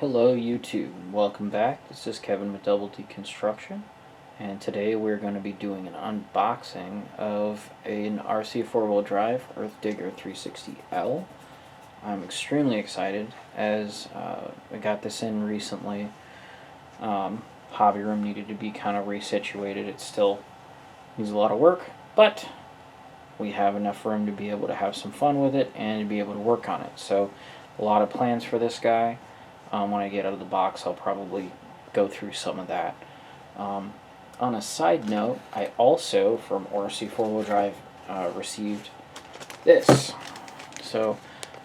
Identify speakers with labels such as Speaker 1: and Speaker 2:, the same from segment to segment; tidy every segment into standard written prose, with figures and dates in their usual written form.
Speaker 1: Hello YouTube, welcome back. This is Kevin with Double D Construction, and today we're going to be doing an unboxing of an RC 4-wheel drive Earth Digger 360L. I'm extremely excited as I got this in recently. Hobby room needed to be kind of resituated. It still needs a lot of work, but we have enough room to be able to have some fun with it and to be able to work on it. So a lot of plans for this guy. When I get out of the box, I'll probably go through some of that. On a side note, I also, from RC 4-wheel drive, received this. So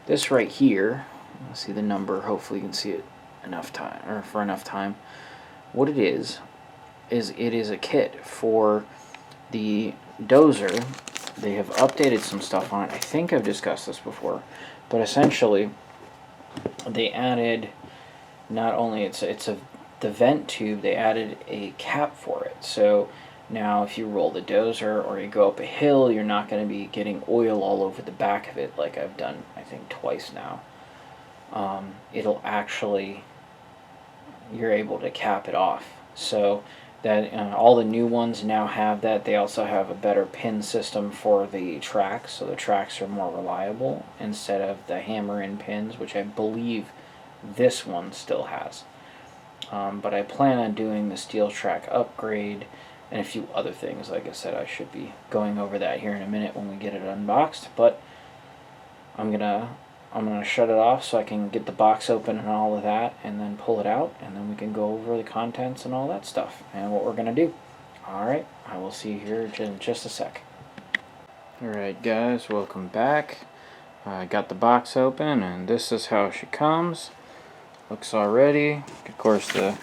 Speaker 1: this right here, let's see the number, hopefully you can see it enough time, or for enough time. What it is it is a kit for the Dozer. They have updated some stuff on it. I think I've discussed this before, but essentially they added, not only the vent tube, they added a cap for it. So now if you roll the Dozer or you go up a hill, you're not going to be getting oil all over the back of it like I've done, I think, twice now. It'll actually, you're able to cap it off. So that all the new ones now have that. They also have a better pin system for the tracks, so the tracks are more reliable instead of the hammer-in pins, which I believe this one still has. But I plan on doing the steel track upgrade and a few other things. Like I said, I should be going over that here in a minute when we get it unboxed, but I'm gonna shut it off so I can get the box open and all of that, and then pull it out, and then we can go over the contents and all that stuff and what we're gonna do. Alright, I will see you here in just a sec. Alright guys, welcome back. I got the box open and this is how she comes. Looks already. Of course, the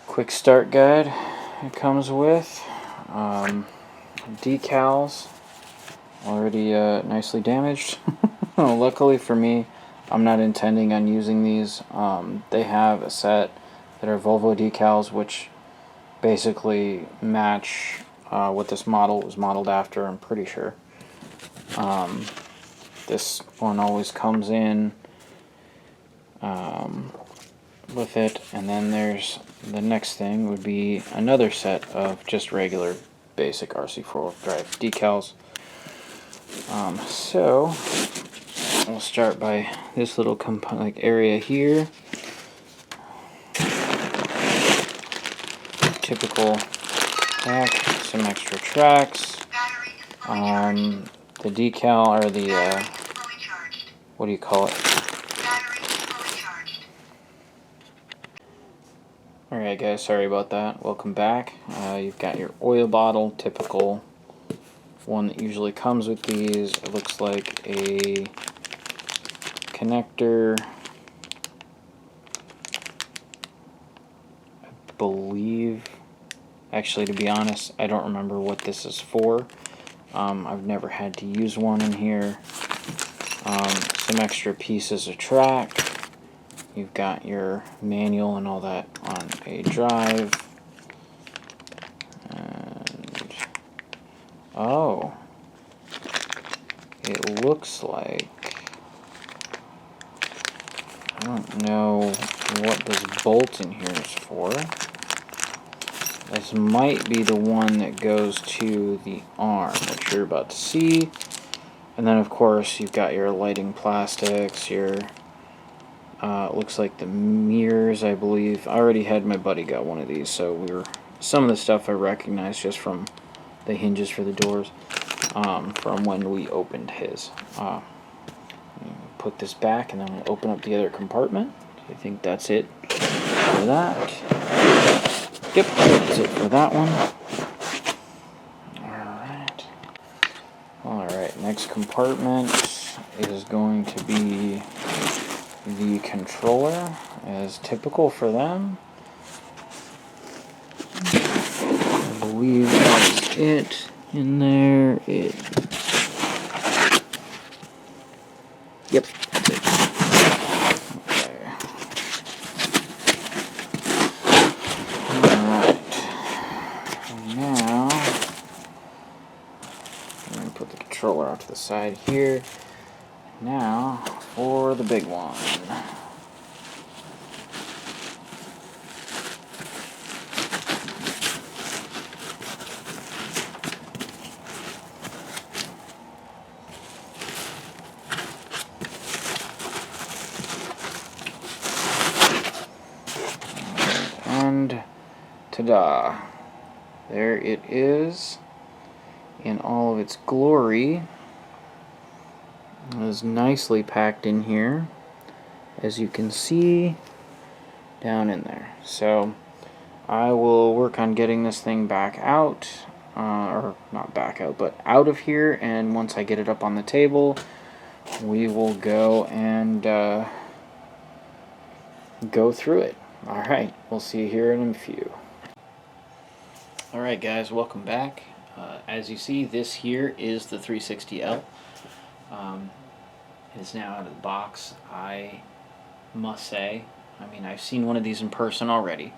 Speaker 1: quick start guide it comes with. Decals already nicely damaged. Luckily for me, I'm not intending on using these. They have a set that are Volvo decals, which basically match what this model was modeled after, I'm pretty sure. This one always comes in with it, and then there's the next thing would be another set of just regular basic RC 4-wheel drive decals. So we'll start by this little area here. Typical pack, some extra tracks. The decal, or the what do you call it? Alright guys, sorry about that. Welcome back. You've got your oil bottle, typical one that usually comes with these. It looks like a connector, I believe. Actually, to be honest, I don't remember what this is for. I've never had to use one in here. Some extra pieces of track. You've got your manual and all that on a drive. And oh, it looks like, I don't know what this bolt in here is for. This might be the one that goes to the arm, which you're about to see. And then of course you've got your lighting plastics, your looks like the mirrors, I believe. I already had my buddy got one of these, so some of the stuff I recognized just from the hinges for the doors from when we opened his. Put this back, and then we'll open up the other compartment. I think that's it for that. Yep, that's it for that one. Alright, next compartment is going to be the controller, as typical for them. I believe that's it in there. Yep, that's it. Okay. Alright. Now, I'm going to put the controller off to the side here. Now, for the big one. And ta-da! There it is in all of its glory. It is nicely packed in here, as you can see down in there. So I will work on getting this thing back out, or not back out, but out of here, and once I get it up on the table, we will go and go through it. Alright, we'll see you here in a few. Alright guys, welcome back. As you see, this here is the 360L. It's now out of the box. I must say, I mean, I've seen one of these in person already.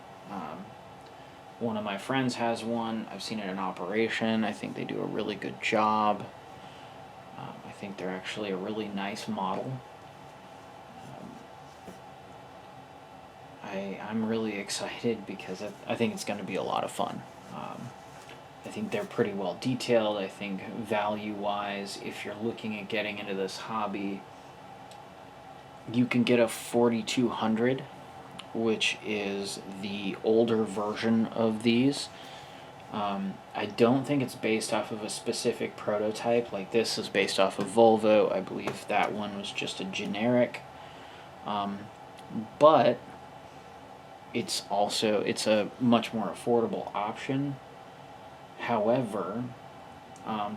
Speaker 1: One of my friends has one. I've seen it in operation. I think they do a really good job. I think they're actually a really nice model. I'm really excited because I think it's going to be a lot of fun. I think they're pretty well detailed. I think value-wise, if you're looking at getting into this hobby, you can get a 4200, which is the older version of these. I don't think it's based off of a specific prototype. Like this is based off of Volvo. I believe that one was just a generic. But it's a much more affordable option. However,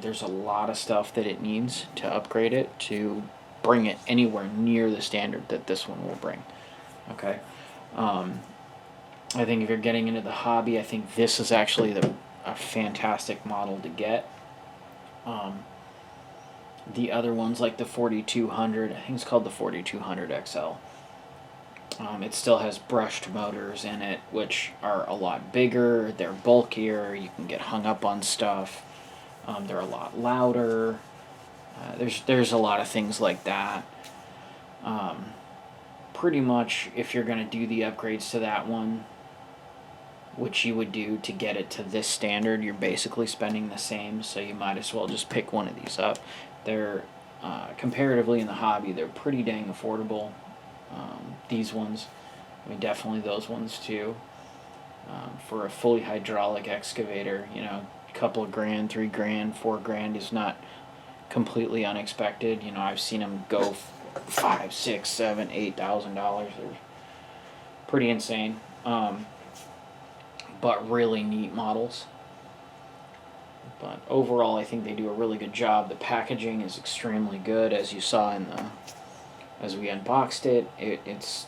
Speaker 1: there's a lot of stuff that it needs to upgrade it to bring it anywhere near the standard that this one will bring. Okay. I think if you're getting into the hobby, I think this is actually a fantastic model to get. The other ones like the 4200, I think it's called the 4200 XL. It still has brushed motors in it, which are a lot bigger, they're bulkier, you can get hung up on stuff, they're a lot louder, there's a lot of things like that. Pretty much, if you're going to do the upgrades to that one, which you would do to get it to this standard, you're basically spending the same, so you might as well just pick one of these up. They're, comparatively in the hobby, they're pretty dang affordable. These ones, I mean, definitely those ones too. For a fully hydraulic excavator, you know, a couple of grand, $3 grand, $4 grand is not completely unexpected. You know, I've seen them go $5,000, $6,000, $7,000, $8,000. They're pretty insane, but really neat models. But overall, I think they do a really good job. The packaging is extremely good, as you saw in as we unboxed it. It's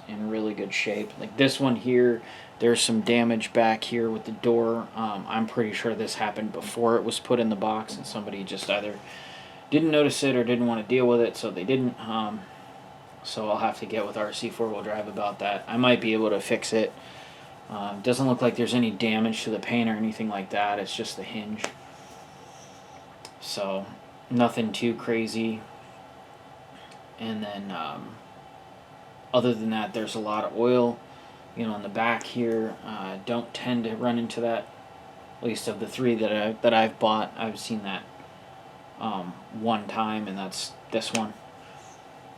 Speaker 1: in really good shape. Like this one here, there's some damage back here with the door. I'm pretty sure this happened before it was put in the box, and somebody just either didn't notice it or didn't want to deal with it, so they didn't. So I'll have to get with RC 4-wheel drive about that. I might be able to fix it. Doesn't look like there's any damage to the paint or anything like that. It's just the hinge. So nothing too crazy. And then other than that, there's a lot of oil, you know, in the back here. Don't tend to run into that. At least of the three that I've bought, I've seen that one time, and that's this one.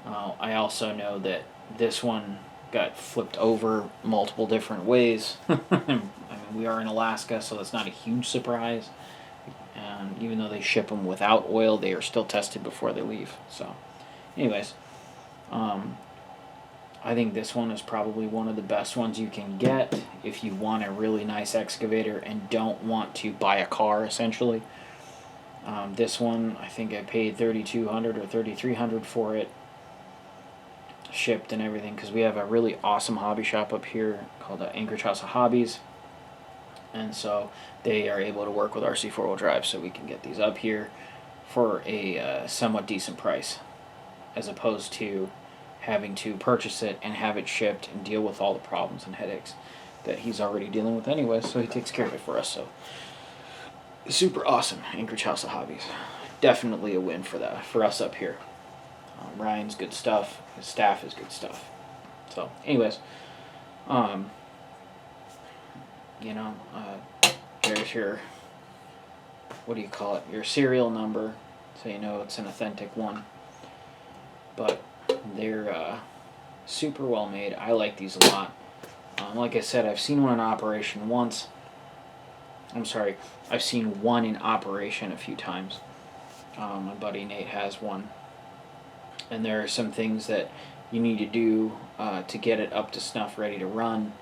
Speaker 1: I also know that this one got flipped over multiple different ways. I mean, we are in Alaska, so that's not a huge surprise. And even though they ship them without oil, they are still tested before they leave. So, anyways, I think this one is probably one of the best ones you can get if you want a really nice excavator and don't want to buy a car, essentially. This one, I think I paid $3,200 or $3,300 for it, shipped and everything, because we have a really awesome hobby shop up here called Anchorage House of Hobbies, and so they are able to work with RC 4-wheel drive, so we can get these up here for a somewhat decent price, as opposed to having to purchase it and have it shipped and deal with all the problems and headaches that he's already dealing with anyway, so he takes care of it for us. So super awesome, Anchorage House of Hobbies. Definitely a win for us up here. Ryan's good stuff. His staff is good stuff. So, anyways, you know, here's your, what do you call it? Your serial number, so you know it's an authentic one. But they're super well made. I like these a lot. Like I said, I've seen one in operation once. I'm sorry, I've seen one in operation a few times. My buddy Nate has one. And there are some things that you need to do to get it up to snuff, ready to run.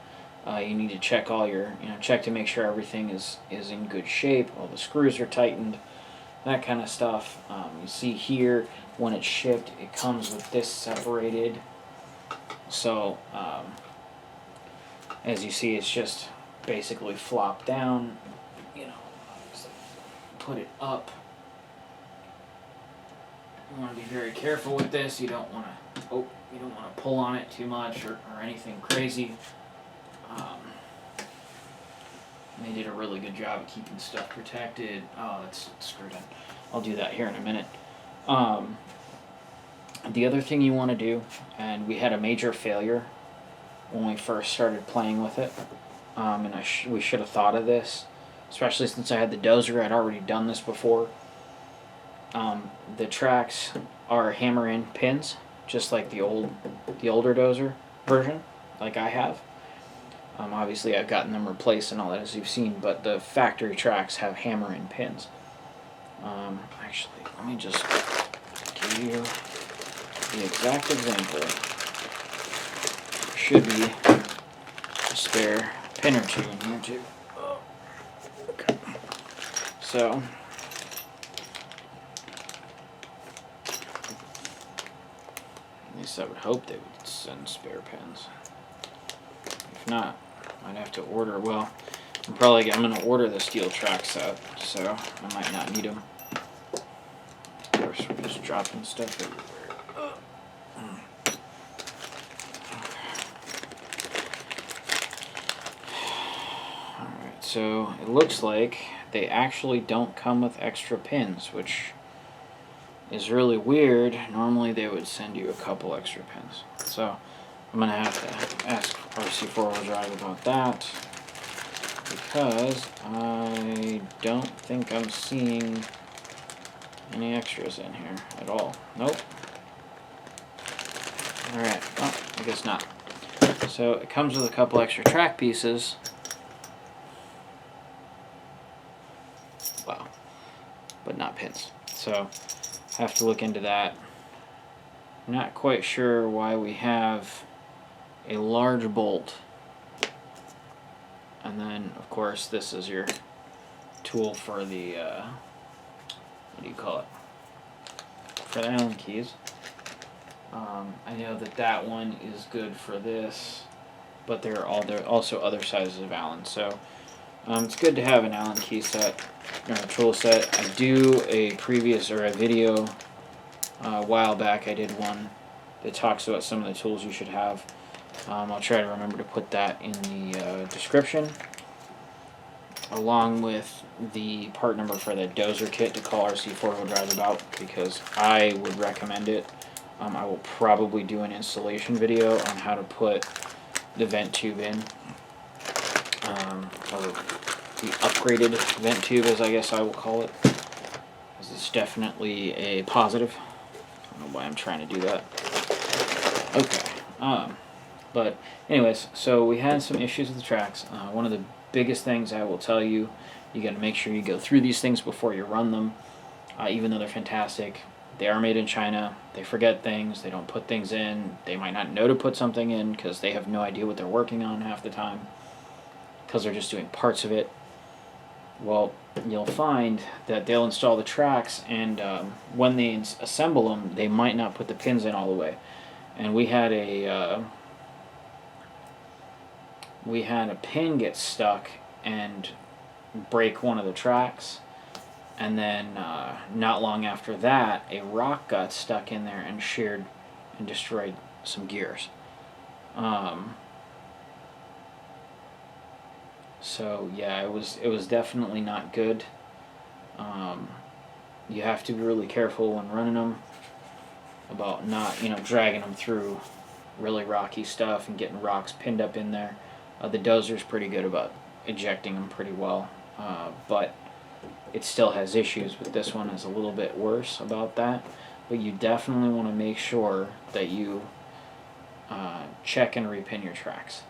Speaker 1: You need to check all your, check to make sure everything is in good shape, all the screws are tightened, that kind of stuff. You see here, when it's shipped, it comes with this separated. So, as you see, it's just basically flopped down, put it up. You want to be very careful with this. You don't want to, pull on it too much or anything crazy. They did a really good job of keeping stuff protected. Oh, it's screwed in. I'll do that here in a minute. The other thing you want to do, and we had a major failure when we first started playing with it, and we should have thought of this, especially since I had the Dozer. I'd already done this before. The tracks are hammer-in pins, just like the older Dozer version, like I have. Obviously, I've gotten them replaced and all that, as you've seen, but the factory tracks have hammer-in pins. Actually, let me just give you the exact example. There should be a spare pin or two in here, too. Okay. So, at least I would hope they would send spare pins. If not, I'd have to order. Well, I'm going to order the steel track set, so I might not need them. Of course, we're just dropping stuff everywhere. Alright, so it looks like they actually don't come with extra pins, which is really weird. Normally they would send you a couple extra pins. So I'm going to have to ask RC 4-wheel drive about that, because I don't think I'm seeing any extras in here at all. Nope. Alright, well, I guess not. So it comes with a couple extra track pieces. Wow. But not pins. So I have to look into that. Not quite sure why we have a large bolt, and then of course this is your tool for the what do you call it, for the Allen keys. I know that one is good for this, but there are also other sizes of Allen, so it's good to have an Allen key set or a tool set. I do a video a while back. I did one that talks about some of the tools you should have. I'll try to remember to put that in the description, along with the part number for the Dozer kit to call RC 4-wheel drive about, because I would recommend it. I will probably do an installation video on how to put the vent tube in, or the upgraded vent tube, as I guess I will call it, because it's definitely a positive. I don't know why I'm trying to do that. Okay. But anyways, so we had some issues with the tracks. One of the biggest things I will tell you, you got to make sure you go through these things before you run them. Even though they're fantastic, they are made in China. They forget things. They don't put things in. They might not know to put something in because they have no idea what they're working on half the time, because they're just doing parts of it. Well, you'll find that they'll install the tracks, and when they assemble them, they might not put the pins in all the way. And we had a pin get stuck and break one of the tracks, and then not long after that, a rock got stuck in there and sheared and destroyed some gears. So yeah, it was definitely not good. You have to be really careful when running them. about not, dragging them through really rocky stuff and getting rocks pinned up in there. The Dozer's pretty good about ejecting them pretty well, but it still has issues with this one. Is a little bit worse about that. But you definitely want to make sure that you check and repin your tracks.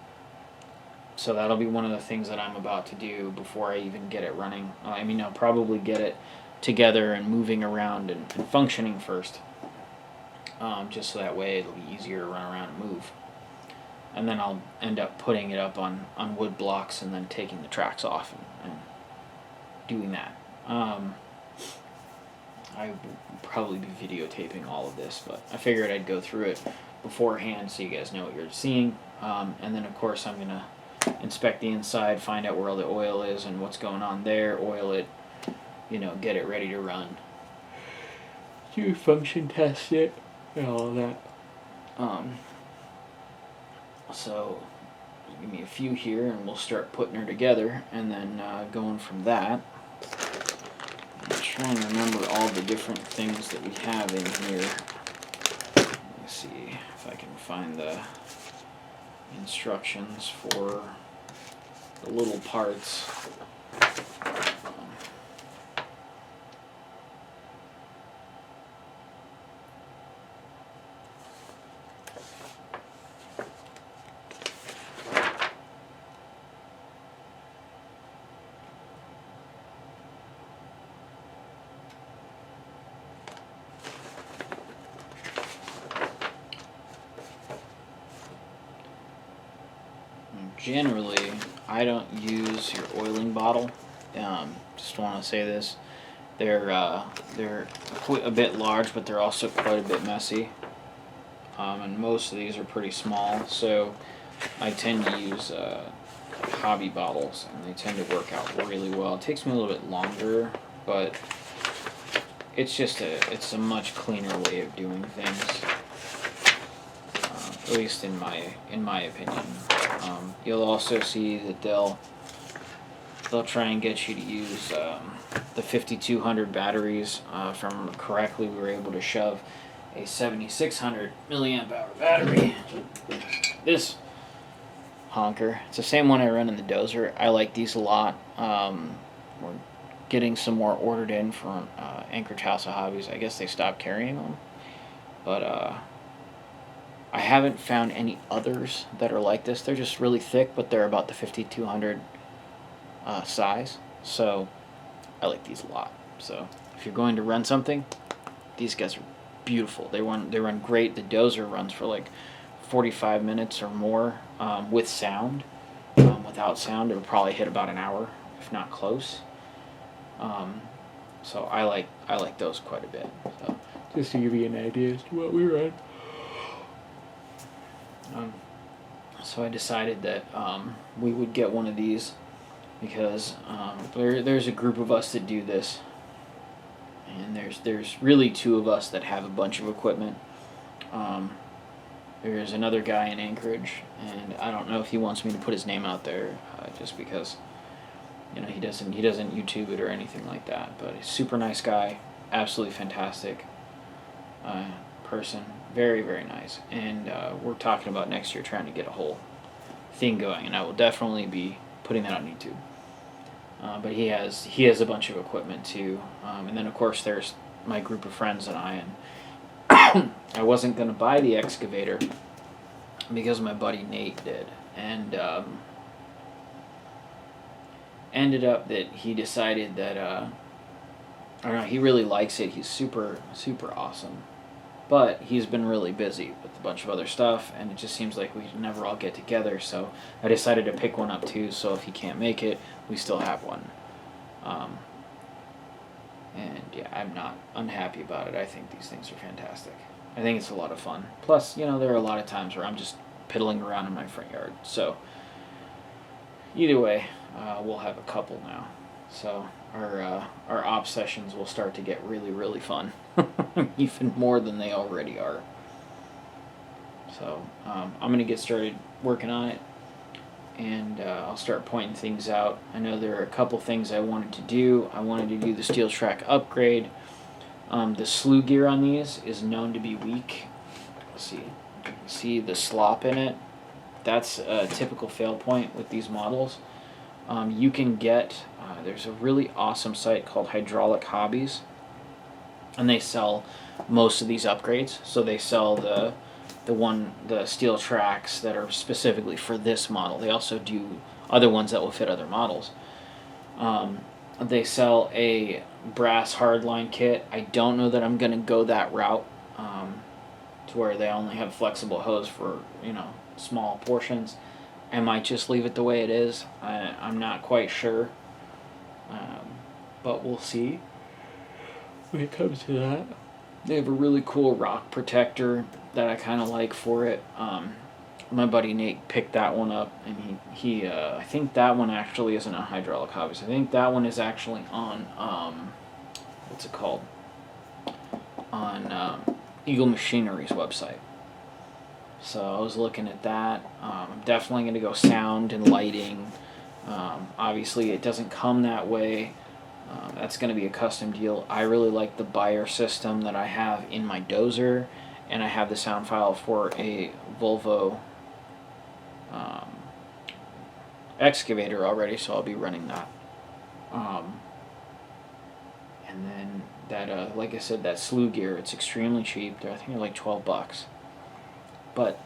Speaker 1: So that'll be one of the things that I'm about to do before I even get it running. I'll probably get it together and moving around and functioning first. Just so that way it'll be easier to run around and move. And then I'll end up putting it up on wood blocks and then taking the tracks off and doing that. I will probably be videotaping all of this, but I figured I'd go through it beforehand so you guys know what you're seeing. And then of course I'm going to inspect the inside, find out where all the oil is and what's going on there, oil it, get it ready to run. Do function test it and all of that. So give me a few here and we'll start putting her together, and then going from that. I'm trying to remember all the different things that we have in here. Let me see if I can find the instructions for the little parts. Generally, I don't use your oiling bottle. Just want to say this. They're a bit large, but they're also quite a bit messy. And most of these are pretty small, so I tend to use hobby bottles, and they tend to work out really well. It takes me a little bit longer, but it's a much cleaner way of doing things. At least in my opinion. You'll also see that they'll try and get you to use the 5200 batteries. If I remember correctly, we were able to shove a 7600 milliamp hour battery. This honker, it's the same one I run in the Dozer. I like these a lot. We're getting some more ordered in from Anchorage House of Hobbies. I guess they stopped carrying them, but I haven't found any others that are like this. They're just really thick, but they're about the 5200 size. So I like these a lot. So if you're going to run something, these guys are beautiful. They run great. The Dozer runs for like 45 minutes or more with sound. Without sound, it would probably hit about an hour, if not close. So I like those quite a bit. So just to give you an idea as to what we run. So I decided that we would get one of these because there's a group of us that do this, and there's really two of us that have a bunch of equipment. There's another guy in Anchorage, and I don't know if he wants me to put his name out there, just because he doesn't YouTube it or anything like that. But he's a super nice guy, absolutely fantastic person. Very, very nice. And we're talking about next year trying to get a whole thing going, and I will definitely be putting that on YouTube. But he has a bunch of equipment too. And then of course there's my group of friends and I, and I wasn't going to buy the excavator because my buddy Nate did. And ended up that he decided that I don't know, he really likes it. He's super, super awesome. But he's been really busy with a bunch of other stuff, and it just seems like we never all get together, so I decided to pick one up too, so if he can't make it, we still have one. And yeah, I'm not unhappy about it. I think these things are fantastic. I think it's a lot of fun. Plus, there are a lot of times where I'm just piddling around in my front yard, so either way, we'll have a couple now. So our op sessions will start to get really, really fun, even more than they already are. So I'm going to get started working on it, and I'll start pointing things out. I know there are a couple things I wanted to do. I wanted to do the steel track upgrade. The slew gear on these is known to be weak. Let's see the slop in it. That's a typical fail point with these models. You can get, there's a really awesome site called Hydraulic Hobbies, and they sell most of these upgrades. So they sell the steel tracks that are specifically for this model. They also do other ones that will fit other models. They sell a brass hardline kit. I don't know that I'm going to go that route, to where they only have flexible hose for, small portions. I might just leave it the way it is. I'm not quite sure, but we'll see when it comes to that. They have a really cool rock protector that I kind of like for it. My buddy Nate picked that one up, and he I think that one actually isn't on Hydraulic Hobbies. I think that one is actually on, what's it called? On Eagle Machinery's website. So I was looking at that. I'm definitely going to go sound and lighting. Obviously, it doesn't come that way. That's going to be a custom deal. I really like the Bayer system that I have in my Dozer, and I have the sound file for a Volvo excavator already, so I'll be running that. And then that, like I said, that slew gear, it's extremely cheap. I think they're like $12. But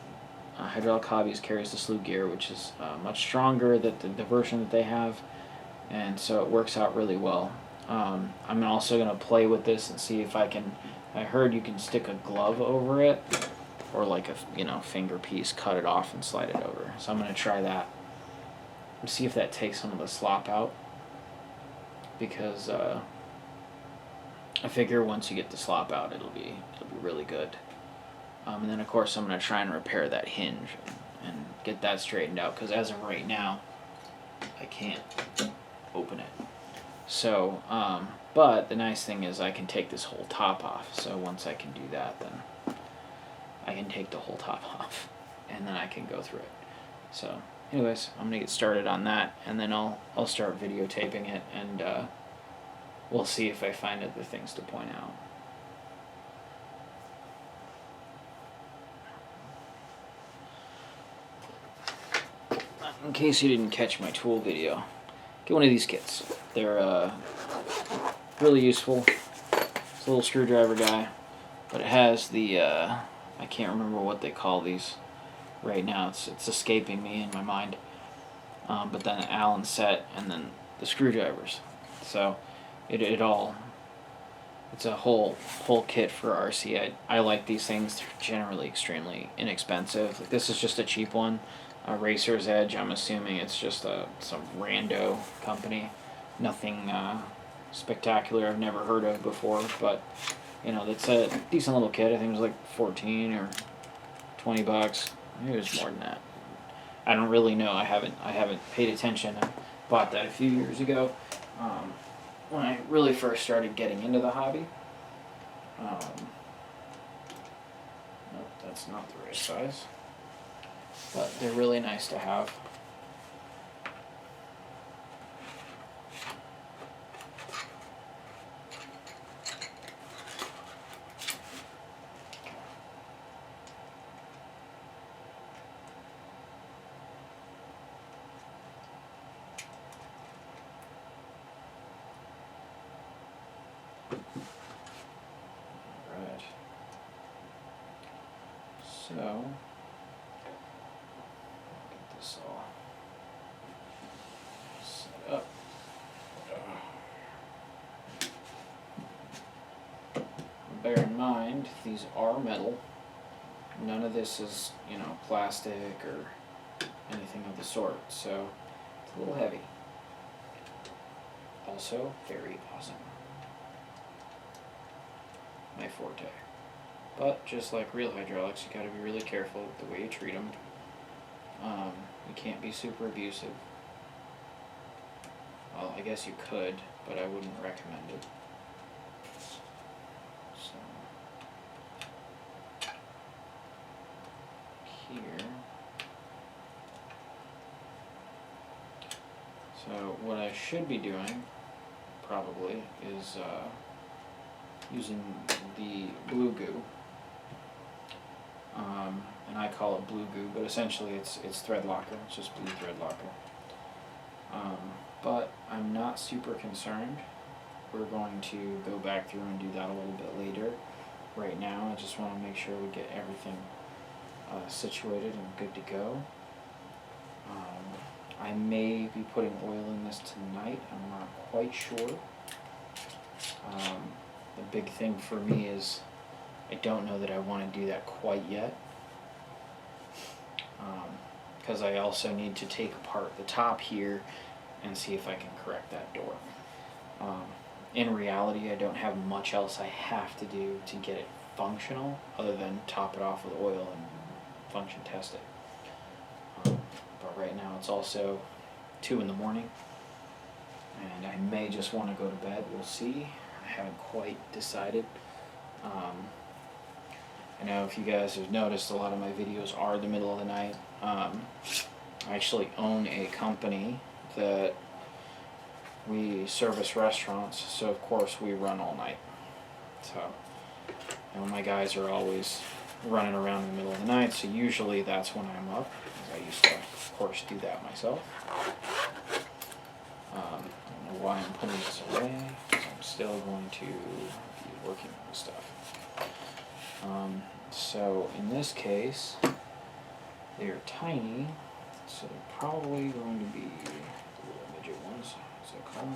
Speaker 1: Hydraulic Hobbies carries the slew gear, which is much stronger than the version that they have, and so it works out really well. I'm also going to play with this and see if I can. I heard you can stick a glove over it, or like a finger piece, cut it off and slide it over. So I'm going to try that and see if that takes some of the slop out, because I figure once you get the slop out, it'll be really good. And then of course I'm going to try and repair that hinge and get that straightened out, because as of right now I can't open it. So, but the nice thing is I can take this whole top off. So once I can do that, then I can take the whole top off, and then I can go through it. So anyways, I'm going to get started on that, and then I'll start videotaping it, and we'll see if I find other things to point out. In case you didn't catch my tool video, get one of these kits. They're really useful. It's a little screwdriver guy, but it has the I can't remember what they call these right now. It's escaping me in my mind. But then the Allen set, and then the screwdrivers. So it's a whole kit for RC. I like these things. They're generally extremely inexpensive. Like, this is just a cheap one. Racer's Edge, I'm assuming it's just some rando company. Nothing spectacular I've never heard of before, but that's a decent little kit. I think it was like 14 or $20. Maybe it was more than that. I don't really know. I haven't paid attention. I bought that a few years ago, when I really first started getting into the hobby. Nope, that's not the right size. But they're really nice to have. Right. So all set up. Bear in mind, these are metal. None of this is, plastic or anything of the sort, so it's a little heavy. Also, very awesome. My forte. But just like real hydraulics, you gotta be really careful with the way you treat them. You can't be super abusive. Well, I guess you could, but I wouldn't recommend it. So, here. So what I should be doing, probably, is using the blue goo. And I call it blue goo, but essentially it's thread locker. It's just blue thread locker. But I'm not super concerned. We're going to go back through and do that a little bit later. Right now, I just want to make sure we get everything situated and good to go. I may be putting oil in this tonight. I'm not quite sure. The big thing for me is I don't know that I want to do that quite yet. Because I also need to take apart the top here and see if I can correct that door. In reality, I don't have much else I have to do to get it functional other than top it off with oil and function test it. But right now it's also 2 in the morning and I may just want to go to bed. We'll see. I haven't quite decided. I know if you guys have noticed, a lot of my videos are the middle of the night. I actually own a company that we service restaurants, so of course we run all night. So, you know, my guys are always running around in the middle of the night, so usually that's when I'm up. I used to, of course, do that myself. I don't know why I'm putting this away, because I'm still going to be working on this stuff. So in this case, they're tiny, so they're probably going to be the little midget ones, as I call them.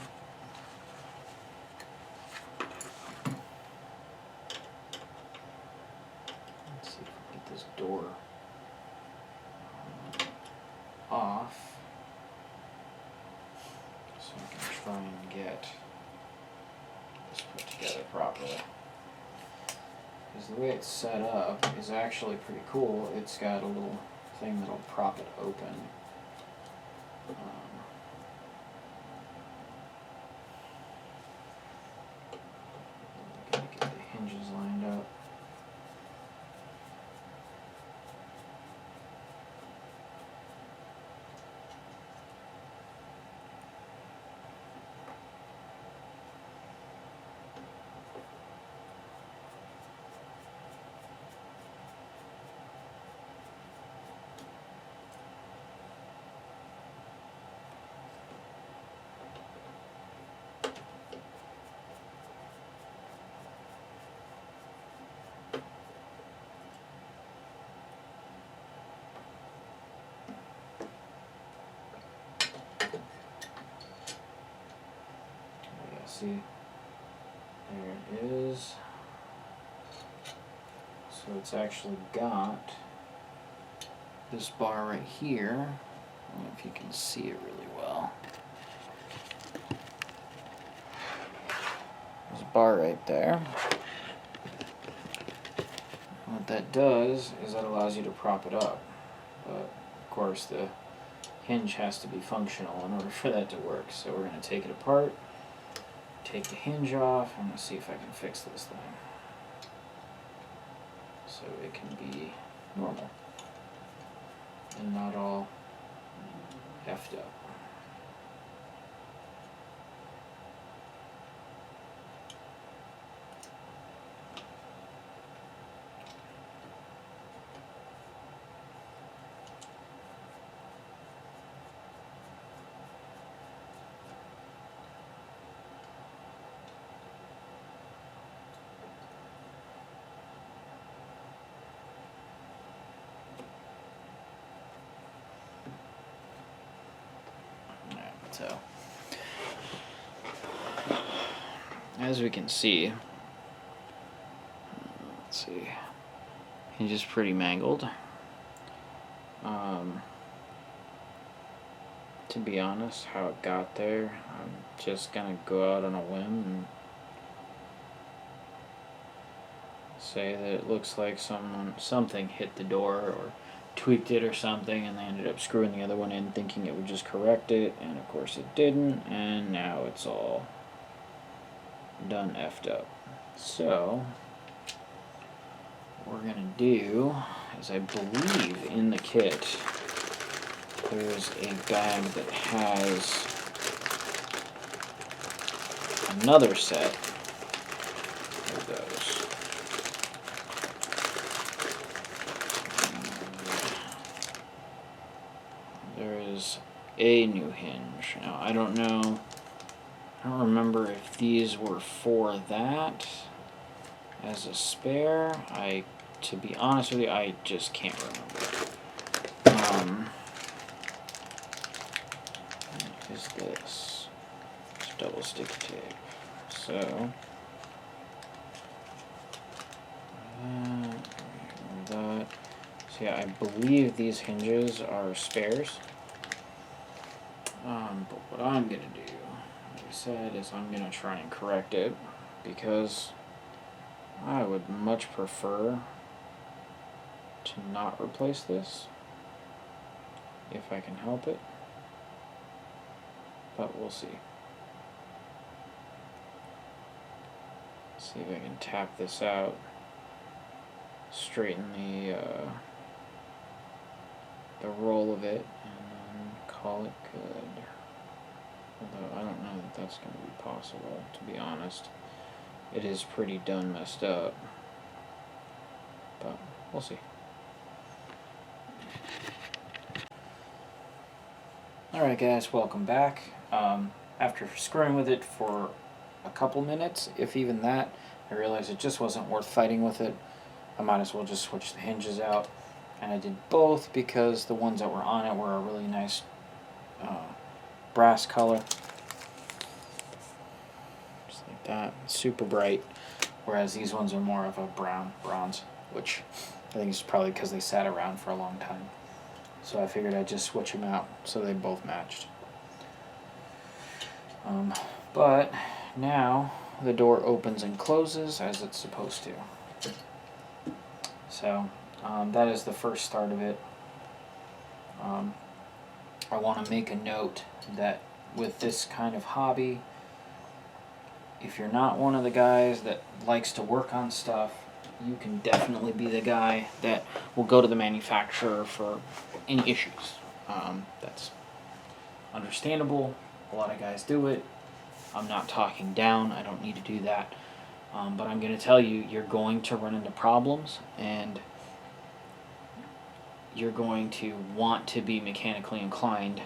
Speaker 1: Let's see if we can get this door off, so I can try and get this put together properly. Because the way it's set up is actually pretty cool. It's got a little thing that'll prop it open. Gotta get the hinges lined up. See, there it is. So it's actually got this bar right here. I don't know if you can see it really well. There's a bar right there. What that does is that allows you to prop it up. But of course the hinge has to be functional in order for that to work. So we're going to take it apart. Take the hinge off. I'm going to see if I can fix this thing so it can be normal and not all effed up. So, as we can see, let's see, hinge is pretty mangled. To be honest, how it got there, I'm just gonna go out on a whim and say that it looks like something hit the door or tweaked it or something, and they ended up screwing the other one in thinking it would just correct it, and of course it didn't, and now it's all done effed up. So what we're gonna do is, I believe in the kit there's a bag that has another set of those. There is a new hinge. Now, I don't remember if these were for that as a spare. To be honest with you, I just can't remember. What is this? It's double sticky tape. So, that. So yeah, I believe these hinges are spares. But what I'm gonna do, like I said, is I'm gonna try and correct it, because I would much prefer to not replace this if I can help it, but we'll see. See if I can tap this out, straighten the roll of it, and then call it good. Although I don't know that that's going to be possible, to be honest. It is pretty done messed up, but we'll see. Alright guys, welcome back. After screwing with it for a couple minutes, if even that, I realized it just wasn't worth fighting with it. I might as well just switch the hinges out. And I did both because the ones that were on it were a really nice brass color. Just like that. Super bright. Whereas these ones are more of a bronze, which I think is probably because they sat around for a long time. So I figured I'd just switch them out so they both matched. But now the door opens and closes as it's supposed to. So that is the first start of it. I want to make a note that with this kind of hobby, if you're not one of the guys that likes to work on stuff, you can definitely be the guy that will go to the manufacturer for any issues. That's understandable. A lot of guys do it. I'm not talking down. I don't need to do that. But I'm going to tell you, you're going to run into problems, and you're going to want to be mechanically inclined,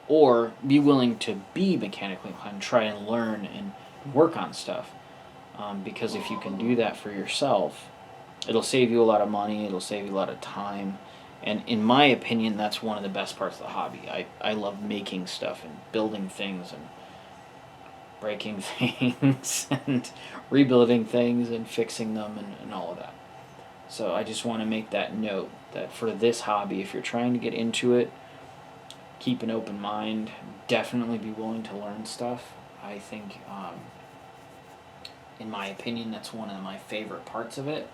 Speaker 1: or be willing to be mechanically inclined, try and learn and work on stuff. Because if you can do that for yourself, it'll save you a lot of money, it'll save you a lot of time, and in my opinion, that's one of the best parts of the hobby. I love making stuff and building things and breaking things and rebuilding things and fixing them and all of that. So I just want to make that note that for this hobby, if you're trying to get into it, keep an open mind, definitely be willing to learn stuff. I think, in my opinion, that's one of my favorite parts of it,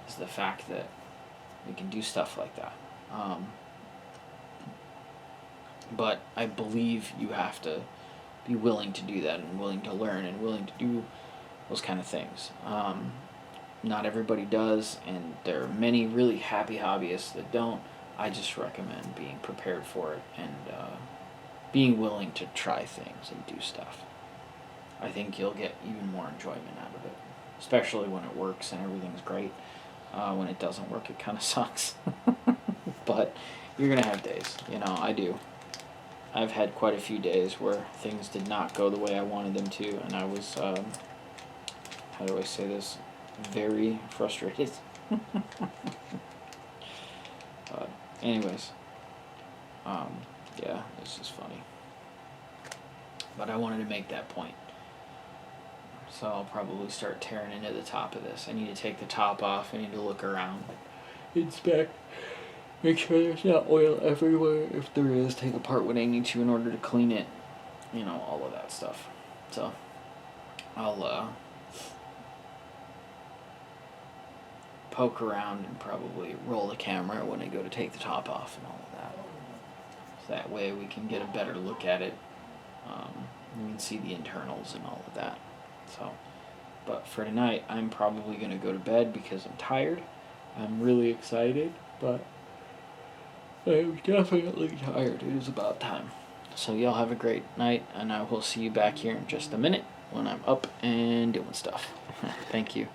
Speaker 1: is the fact that we can do stuff like that. But I believe you have to be willing to do that, and willing to learn, and willing to do those kind of things. Not everybody does, and there are many really happy hobbyists that don't. I just recommend being prepared for it and being willing to try things and do stuff. I think you'll get even more enjoyment out of it, especially when it works and everything's great. When it doesn't work, it kind of sucks. But you're going to have days. You know, I do. I've had quite a few days where things did not go the way I wanted them to, and I was, how do I say this, very frustrated. Anyways, yeah, this is funny. But I wanted to make that point. So I'll probably start tearing into the top of this. I need to take the top off. I need to look around, inspect, make sure there's not oil everywhere. If there is, take apart what I need to in order to clean it. You know, all of that stuff. So I'll poke around and probably roll the camera when I go to take the top off and all of that. So that way we can get a better look at it. You can see the internals and all of that. So, but for tonight, I'm probably going to go to bed because I'm tired. I'm really excited, but I'm definitely tired. It is about time. So y'all have a great night, and I will see you back here in just a minute when I'm up and doing stuff. Thank you.